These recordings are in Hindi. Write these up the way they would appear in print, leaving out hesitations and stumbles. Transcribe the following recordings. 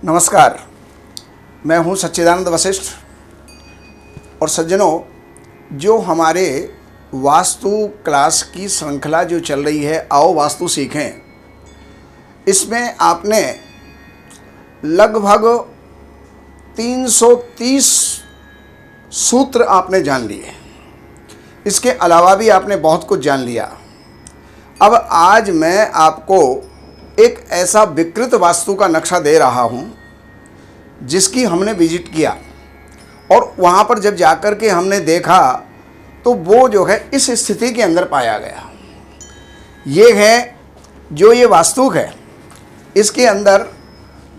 नमस्कार, मैं हूं सच्चिदानंद वशिष्ठ। और सज्जनों, जो हमारे वास्तु क्लास की श्रृंखला जो चल रही है, आओ वास्तु सीखें, इसमें आपने लगभग 330 सूत्र आपने जान लिए। इसके अलावा भी आपने बहुत कुछ जान लिया। अब आज मैं आपको एक ऐसा विकृत वास्तु का नक्शा दे रहा हूं जिसकी हमने विजिट किया, और वहां पर जब जाकर के हमने देखा तो वो जो है इस स्थिति के अंदर पाया गया। ये है जो ये वास्तु है, इसके अंदर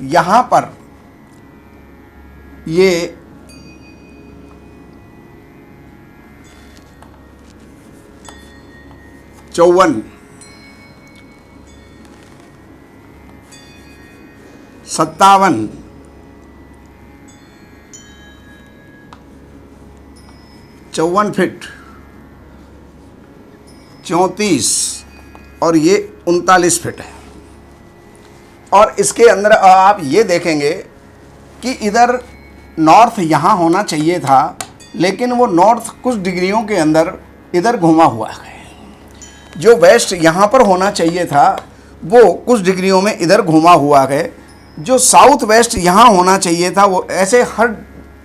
यहाँ पर ये 54, 57, 54 फीट, 34 और ये 39 फीट है। और इसके अंदर आप ये देखेंगे कि इधर नॉर्थ यहाँ होना चाहिए था, लेकिन वो नॉर्थ कुछ डिग्रियों के अंदर इधर घुमा हुआ है। जो वेस्ट यहाँ पर होना चाहिए था वो कुछ डिग्रियों में इधर घुमा हुआ है। जो साउथ वेस्ट यहाँ होना चाहिए था वो ऐसे हर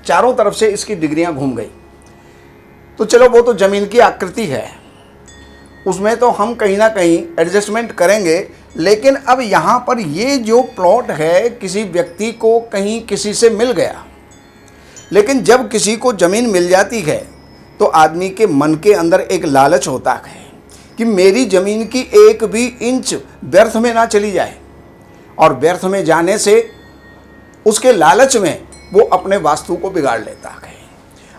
चारों तरफ से इसकी डिग्रियाँ घूम गई। तो चलो, वो तो ज़मीन की आकृति है, उसमें तो हम कहीं ना कहीं एडजस्टमेंट करेंगे। लेकिन अब यहाँ पर ये जो प्लॉट है, किसी व्यक्ति को कहीं किसी से मिल गया, लेकिन जब किसी को ज़मीन मिल जाती है तो आदमी के मन के अंदर एक लालच होता है कि मेरी ज़मीन की एक भी इंच व्यर्थ में ना चली जाए, और व्यर्थ में जाने से उसके लालच में वो अपने वास्तु को बिगाड़ लेता है।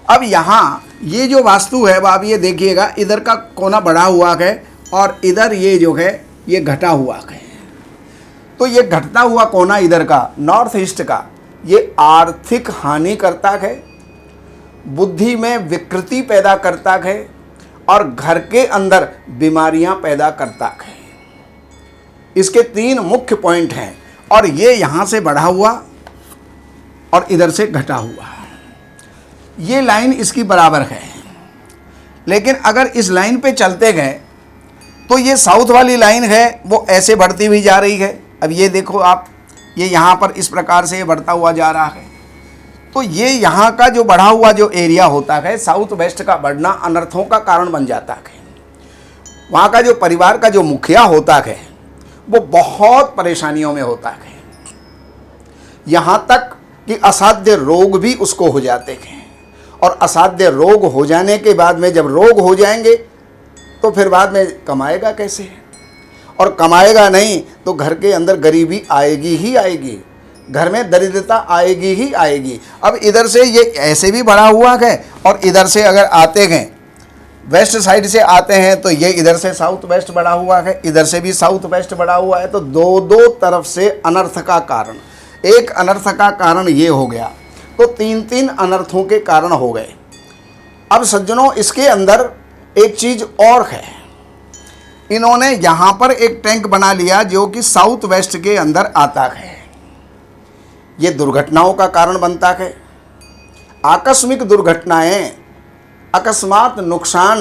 अब यहाँ ये जो वास्तु है, वो आप ये देखिएगा, इधर का कोना बढ़ा हुआ है और इधर ये जो है ये घटा हुआ है। तो ये घटता हुआ कोना इधर का, नॉर्थ ईस्ट का, ये आर्थिक हानि करता है, बुद्धि में विकृति पैदा करता है और घर के अंदर बीमारियां पैदा करता है। इसके 3 मुख्य पॉइंट हैं, और ये यहाँ से बढ़ा हुआ और इधर से घटा हुआ। ये लाइन इसकी बराबर है, लेकिन अगर इस लाइन पे चलते गए तो ये साउथ वाली लाइन है वो ऐसे बढ़ती हुई जा रही है। अब ये देखो आप, ये यहाँ पर इस प्रकार से बढ़ता हुआ जा रहा है। तो ये यहाँ का जो बढ़ा हुआ जो एरिया होता है, साउथ वेस्ट का बढ़ना अनर्थों का कारण बन जाता है। वहाँ का जो परिवार का जो मुखिया होता है वो बहुत परेशानियों में होता है, यहाँ तक कि असाध्य रोग भी उसको हो जाते हैं। और असाध्य रोग हो जाने के बाद में, जब रोग हो जाएंगे तो फिर बाद में कमाएगा कैसे? और कमाएगा नहीं तो घर के अंदर गरीबी आएगी ही आएगी, घर में दरिद्रता आएगी ही आएगी। अब इधर से ये ऐसे भी बढ़ा हुआ है, और इधर से अगर आते हैं, वेस्ट साइड से आते हैं, तो ये इधर से साउथ वेस्ट बढ़ा हुआ है, इधर से भी साउथ वेस्ट बढ़ा हुआ है। तो दो तरफ से अनर्थ का कारण, एक अनर्थ का कारण ये हो गया, तो 3 अनर्थों के कारण हो गए। अब सज्जनों, इसके अंदर एक चीज और है, इन्होंने यहाँ पर एक टैंक बना लिया जो कि साउथ वेस्ट के अंदर आता है। ये दुर्घटनाओं का कारण बनता है। आकस्मिक दुर्घटनाएं, अकस्मात नुकसान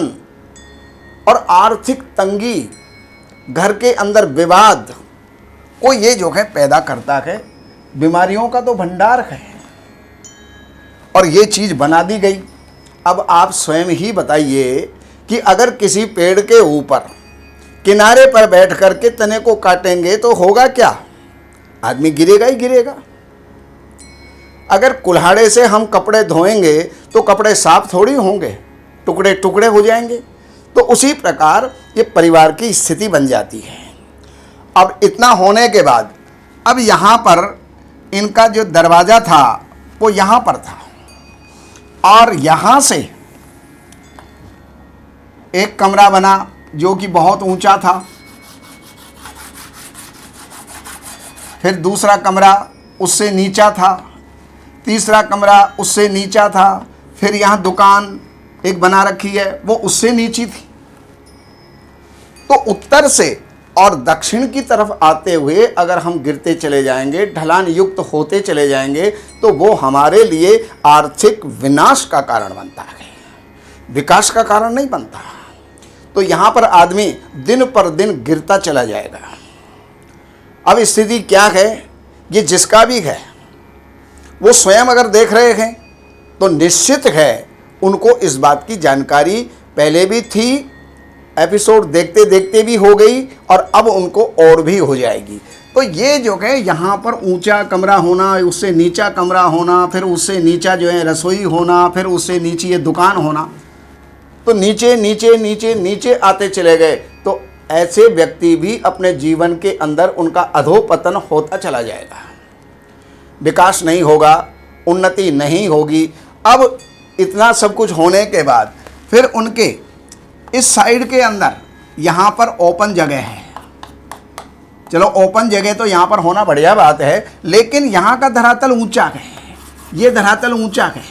और आर्थिक तंगी, घर के अंदर विवाद को ये जो है पैदा करता है। बीमारियों का तो भंडार है, और ये चीज़ बना दी गई। अब आप स्वयं ही बताइए कि अगर किसी पेड़ के ऊपर किनारे पर बैठ कर के तने को काटेंगे तो होगा क्या? आदमी गिरेगा ही गिरेगा। अगर कुल्हाड़े से हम कपड़े धोएंगे तो कपड़े साफ थोड़ी होंगे, टुकड़े टुकड़े हो जाएंगे। तो उसी प्रकार ये परिवार की स्थिति बन जाती है। अब इतना होने के बाद, अब यहाँ पर इनका जो दरवाज़ा था वो यहाँ पर था, और यहाँ से एक कमरा बना जो कि बहुत ऊंचा था, फिर दूसरा कमरा उससे नीचा था, तीसरा कमरा उससे नीचा था, फिर यहाँ दुकान एक बना रखी है वो उससे नीची थी। तो उत्तर से और दक्षिण की तरफ आते हुए अगर हम गिरते चले जाएंगे, ढलान युक्त होते चले जाएंगे, तो वो हमारे लिए आर्थिक विनाश का कारण बनता है, विकास का कारण नहीं बनता। तो यहाँ पर आदमी दिन पर दिन गिरता चला जाएगा। अब स्थिति क्या है, ये जिसका भी है वो स्वयं अगर देख रहे हैं तो निश्चित है उनको इस बात की जानकारी पहले भी थी, एपिसोड देखते देखते भी हो गई और अब उनको और भी हो जाएगी। तो ये जो है यहाँ पर ऊंचा कमरा होना, उससे नीचा कमरा होना, फिर उससे नीचा जो है रसोई होना, फिर उससे नीचे ये दुकान होना, तो नीचे नीचे नीचे नीचे आते चले गए। तो ऐसे व्यक्ति भी अपने जीवन के अंदर उनका अधोपतन होता चला जाएगा, विकास नहीं होगा, उन्नति नहीं होगी। अब इतना सब कुछ होने के बाद फिर उनके इस साइड के अंदर यहाँ पर ओपन जगह है। चलो ओपन जगह तो यहाँ पर होना बढ़िया बात है, लेकिन यहाँ का धरातल ऊंचा है, ये धरातल ऊंचा है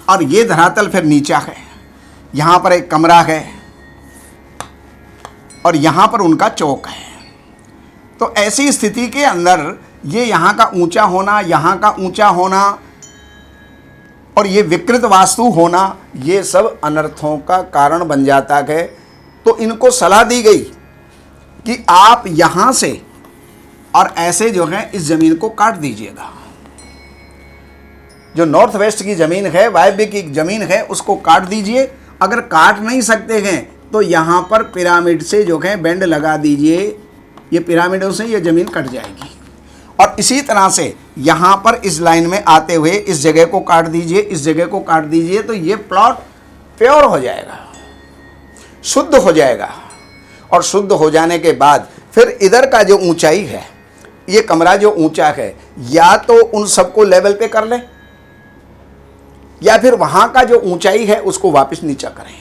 और ये धरातल फिर नीचा है। यहाँ पर एक कमरा है और यहाँ पर उनका चौक है। तो ऐसी स्थिति के अंदर ये यहाँ का ऊंचा होना, यहाँ का ऊंचा होना और ये विकृत वास्तु होना, ये सब अनर्थों का कारण बन जाता है। तो इनको सलाह दी गई कि आप यहाँ से और ऐसे जो है इस ज़मीन को काट दीजिएगा। जो नॉर्थ वेस्ट की ज़मीन है, वायव्य की ज़मीन है, उसको काट दीजिए। अगर काट नहीं सकते हैं तो यहाँ पर पिरामिड से जो है बेंड लगा दीजिए, ये पिरामिडों से ये ज़मीन कट जाएगी। और इसी तरह से यहाँ पर इस लाइन में आते हुए इस जगह को काट दीजिए, इस जगह को काट दीजिए, तो ये प्लॉट प्योर हो जाएगा, शुद्ध हो जाएगा। और शुद्ध हो जाने के बाद फिर इधर का जो ऊंचाई है, ये कमरा जो ऊंचा है, या तो उन सबको लेवल पे कर लें या फिर वहाँ का जो ऊंचाई है उसको वापस नीचा करें,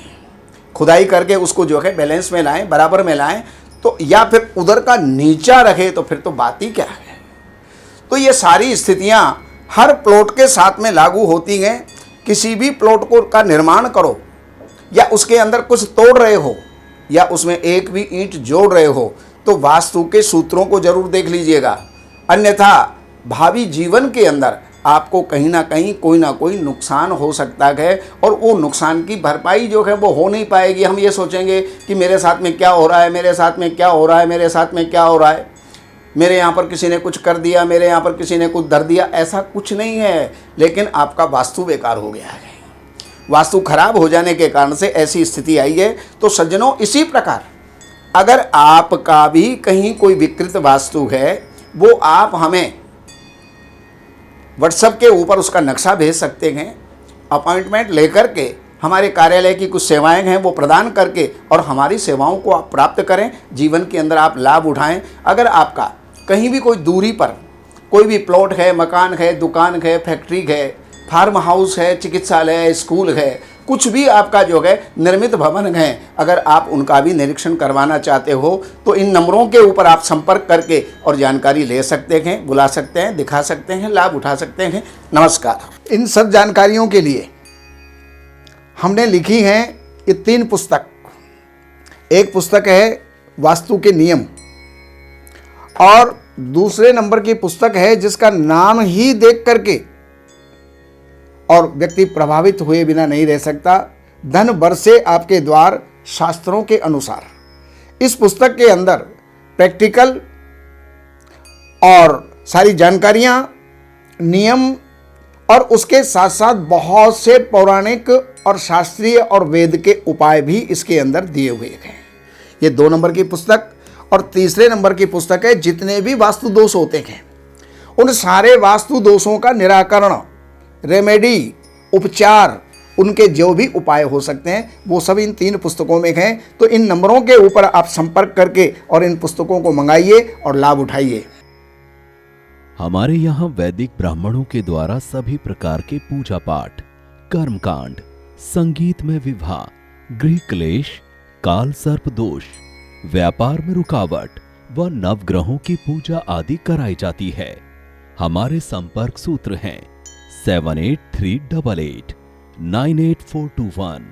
खुदाई करके उसको जो है बैलेंस में लाएं, बराबर में लाएं। तो या फिर उधर का नीचा रखे तो फिर तो बात ही क्या है। तो ये सारी स्थितियां हर प्लॉट के साथ में लागू होती हैं। किसी भी प्लॉट को का निर्माण करो या उसके अंदर कुछ तोड़ रहे हो या उसमें एक भी ईंट जोड़ रहे हो तो वास्तु के सूत्रों को जरूर देख लीजिएगा, अन्यथा भावी जीवन के अंदर आपको कहीं ना कोई नुकसान हो सकता है और वो नुकसान की भरपाई जो है वो हो नहीं पाएगी। हम ये सोचेंगे कि मेरे साथ में क्या हो रहा है, मेरे साथ में क्या हो रहा है, मेरे साथ में क्या हो रहा है, मेरे यहाँ पर किसी ने कुछ कर दिया, मेरे यहाँ पर किसी ने कुछ धर दिया। ऐसा कुछ नहीं है, लेकिन आपका वास्तु बेकार हो गया है। वास्तु खराब हो जाने के कारण से ऐसी स्थिति आई है। तो सज्जनों, इसी प्रकार अगर आपका भी कहीं कोई विकृत वास्तु है, वो आप हमें व्हाट्सएप के ऊपर उसका नक्शा भेज सकते हैं। अपॉइंटमेंट लेकर के हमारे कार्यालय की कुछ सेवाएं हैं वो प्रदान करके और हमारी सेवाओं को आप प्राप्त करें, जीवन के अंदर आप लाभ उठाएं। अगर आपका कहीं भी कोई दूरी पर कोई भी प्लॉट है, मकान है, दुकान है, फैक्ट्री है, फार्म हाउस है, चिकित्सालय है, स्कूल है, कुछ भी आपका जो है निर्मित भवन है, अगर आप उनका भी निरीक्षण करवाना चाहते हो तो इन नंबरों के ऊपर आप संपर्क करके और जानकारी ले सकते हैं, बुला सकते हैं, दिखा सकते हैं, लाभ उठा सकते हैं। नमस्कार। इन सब जानकारियों के लिए हमने लिखी हैं ये 3 पुस्तक। एक पुस्तक है वास्तु के नियम और दूसरे नंबर की पुस्तक है जिसका नाम ही देख करके और व्यक्ति प्रभावित हुए बिना नहीं रह सकता, धन बरसे आपके द्वार शास्त्रों के अनुसार। इस पुस्तक के अंदर प्रैक्टिकल और सारी जानकारियां, नियम और उसके साथ साथ बहुत से पौराणिक और शास्त्रीय और वेद के उपाय भी इसके अंदर दिए हुए हैं। ये 2 नंबर की पुस्तक। और तीसरे नंबर की पुस्तक है जितने भी वास्तु दोष होते हैं उन सारे वास्तु दोषों का निराकरण, रेमेडी, उपचार, उनके जो भी उपाय हो सकते हैं वो सब इन 3 पुस्तकों में हैं। तो इन नंबरों के ऊपर आप संपर्क करके और इन पुस्तकों को मंगाइए और लाभ उठाइए। हमारे यहाँ वैदिक ब्राह्मणों के द्वारा सभी प्रकार के पूजा पाठ, कर्मकांड, संगीत में विवाह, गृह क्लेश, काल सर्प दोष, व्यापार में रुकावट व नवग्रहों की पूजा आदि कराई जाती है। हमारे संपर्क सूत्र हैं 7838898421।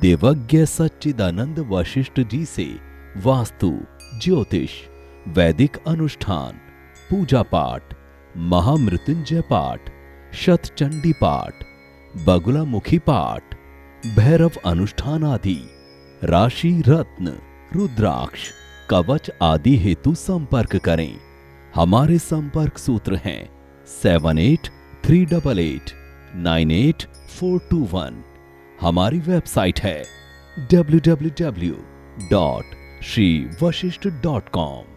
देवज्ञ सच्चिदानंद वशिष्ठ जी से वास्तु, ज्योतिष, वैदिक अनुष्ठान, पूजा पाठ, महामृत्युंजय पाठ, शतचंडी पाठ, बगुलामुखी पाठ, भैरव अनुष्ठान आदि, राशि रत्न, रुद्राक्ष, कवच आदि हेतु संपर्क करें। हमारे संपर्क सूत्र हैं 7838898421। हमारी वेबसाइट है www.shrivashishth.com।